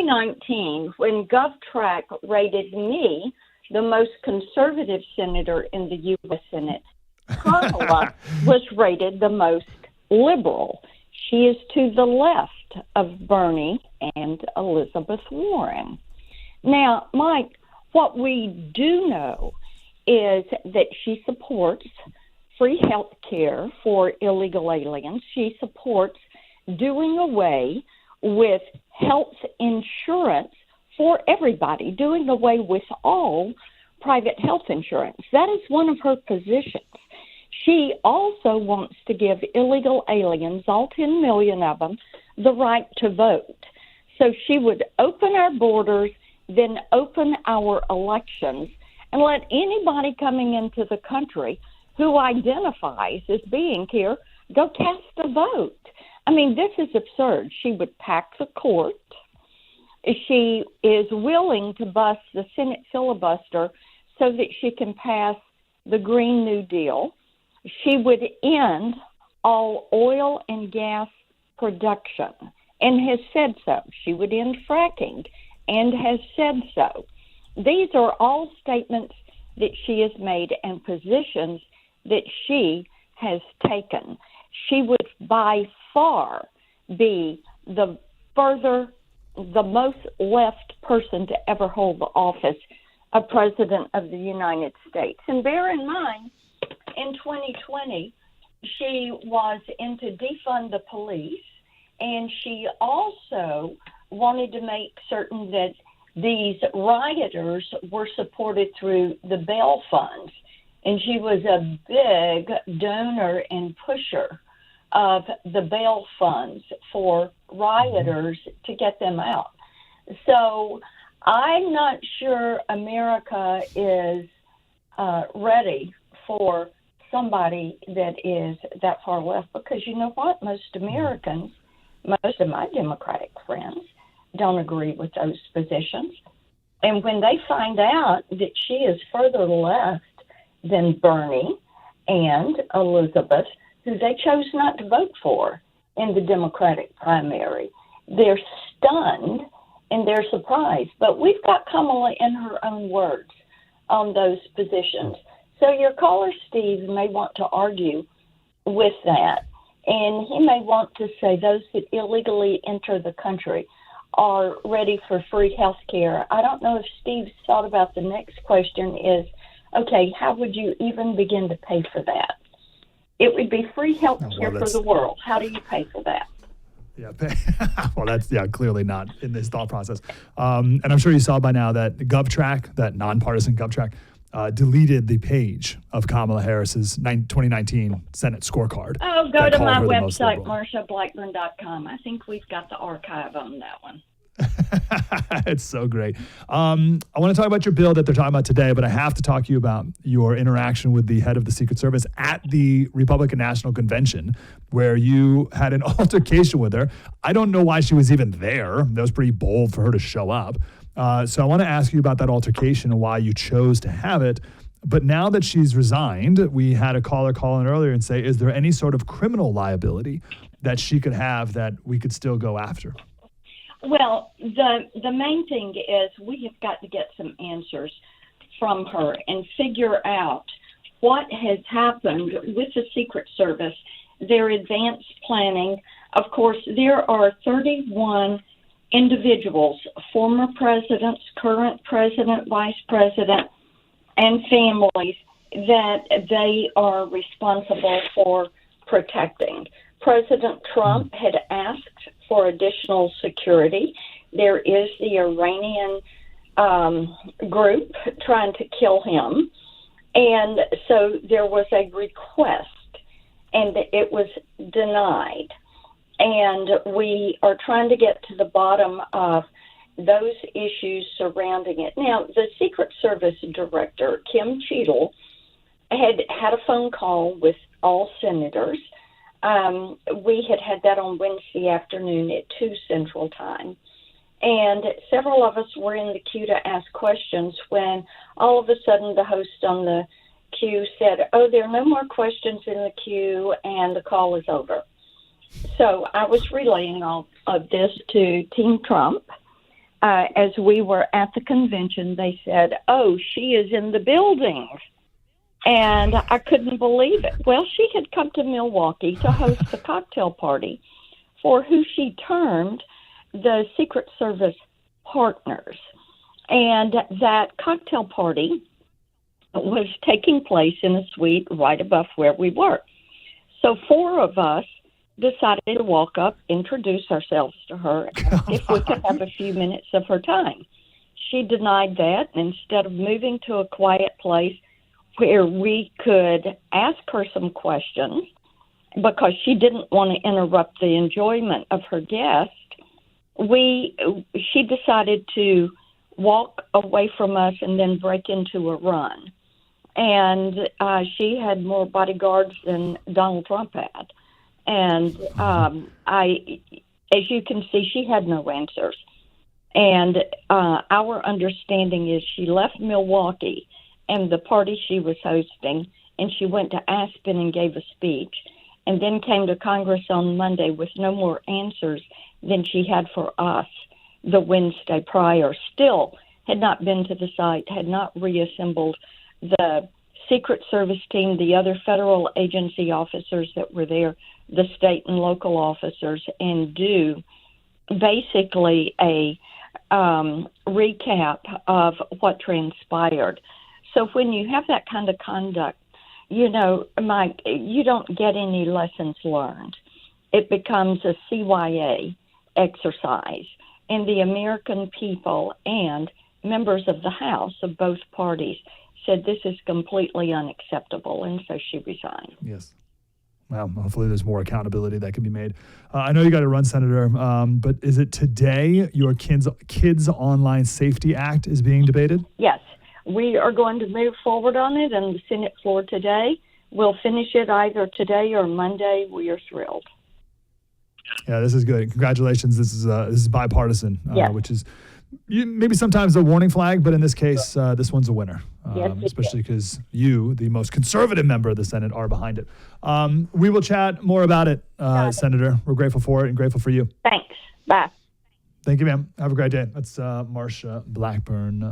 2019, when GovTrack rated me the most conservative senator in the U.S. Senate, Kamala was rated the most liberal. She is to the left of Bernie and Elizabeth Warren. Now, Mike, what we do know is that she supports free health care for illegal aliens. She supports doing away with health insurance for everybody, doing away with all private health insurance. That is one of her positions. She also wants to give illegal aliens, all 10 million of them, the right to vote. So she would open our borders, then open our elections, and let anybody coming into the country who identifies as being here go cast a vote. I mean, this is absurd. She would pack the court. She is willing to bust the Senate filibuster so that she can pass the Green New Deal. She would end all oil and gas production and has said so. She would end fracking and has said so. These are all statements that she has made and positions that she has taken. She would by far be the most left person to ever hold the office of President of the United States. And bear in mind, in 2020, she was into defund the police, and she also wanted to make certain that these rioters were supported through the bail funds. And she was a big donor and pusher of the bail funds for rioters to get them out. So I'm not sure America is ready for somebody that is that far left, because you know what? Most Americans, most of my Democratic friends, don't agree with those positions. And when they find out that she is further left than Bernie and Elizabeth, who they chose not to vote for in the Democratic primary, they're stunned and they're surprised. But we've got Kamala in her own words on those positions. So your caller, Steve, may want to argue with that. And he may want to say those that illegally enter the country are ready for free health care. I don't know if Steve's thought about the next question is, okay, how would you even begin to pay for that? It would be free health care for the world. How do you pay for that? Yeah, well, that's clearly not in this thought process. And I'm sure you saw by now that GovTrack, that nonpartisan GovTrack, deleted the page of Kamala Harris's 2019 Senate scorecard. Oh, go to my website, MarshaBlackburn.com. I think we've got the archive on that one. It's so great. I want to talk about your bill that they're talking about today, but I have to talk to you about your interaction with the head of the Secret Service at the Republican National Convention, where you had an altercation with her. I don't know why she was even there. That was pretty bold for her to show up. So I want to ask you about that altercation and why you chose to have it. But now that she's resigned, we had a caller call in earlier and say, is there any sort of criminal liability that she could have that we could still go after? Well, the main thing is we have got to get some answers from her and figure out what has happened with the Secret Service, their advanced planning. Of course, there are 31 individuals, former presidents, current president, vice president, and families that they are responsible for protecting. President Trump had asked for additional security. There is the Iranian group trying to kill him. And so there was a request, and it was denied. And we are trying to get to the bottom of those issues surrounding it. Now, the Secret Service Director, Kim Cheadle, had a phone call with all senators. We had that on Wednesday afternoon at 2 Central Time. And several of us were in the queue to ask questions when all of a sudden the host on the queue said, oh, there are no more questions in the queue and the call is over. So I was relaying all of this to Team Trump, as we were at the convention, they said, "Oh, she is in the building." And I couldn't believe it. Well, she had come to Milwaukee to host a cocktail party for who she termed the Secret Service partners. And that cocktail party was taking place in a suite right above where we were. So 4 of us decided to walk up, introduce ourselves to her, ask if we could have a few minutes of her time. She denied that, and instead of moving to a quiet place where we could ask her some questions, because she didn't want to interrupt the enjoyment of her guest, she decided to walk away from us and then break into a run. And she had more bodyguards than Donald Trump had. And as you can see, she had no answers. And our understanding is she left Milwaukee and the party she was hosting, and she went to Aspen and gave a speech, and then came to Congress on Monday with no more answers than she had for us the Wednesday prior. Still had not been to the site, had not reassembled the Secret Service team, the other federal agency officers that were there, the state and local officers, and do basically a recap of what transpired. So when you have that kind of conduct, Mike, you don't get any lessons learned. It becomes a CYA exercise. And the American people and members of the House of both parties said this is completely unacceptable, and so she resigned. Yes. Well, hopefully there's more accountability that can be made. I know you got to run, Senator, but is it today your Kids Online Safety Act is being debated? Yes. We are going to move forward on it on the Senate floor today. We'll finish it either today or Monday. We are thrilled. Yeah, this is good. Congratulations. This is bipartisan, yes. Which is maybe sometimes a warning flag, but in this case, this one's a winner, yes, especially because you, the most conservative member of the Senate, are behind it. We will chat more about it, Senator. We're grateful for it and grateful for you. Thanks. Bye. Thank you, ma'am. Have a great day. That's Marsha Blackburn.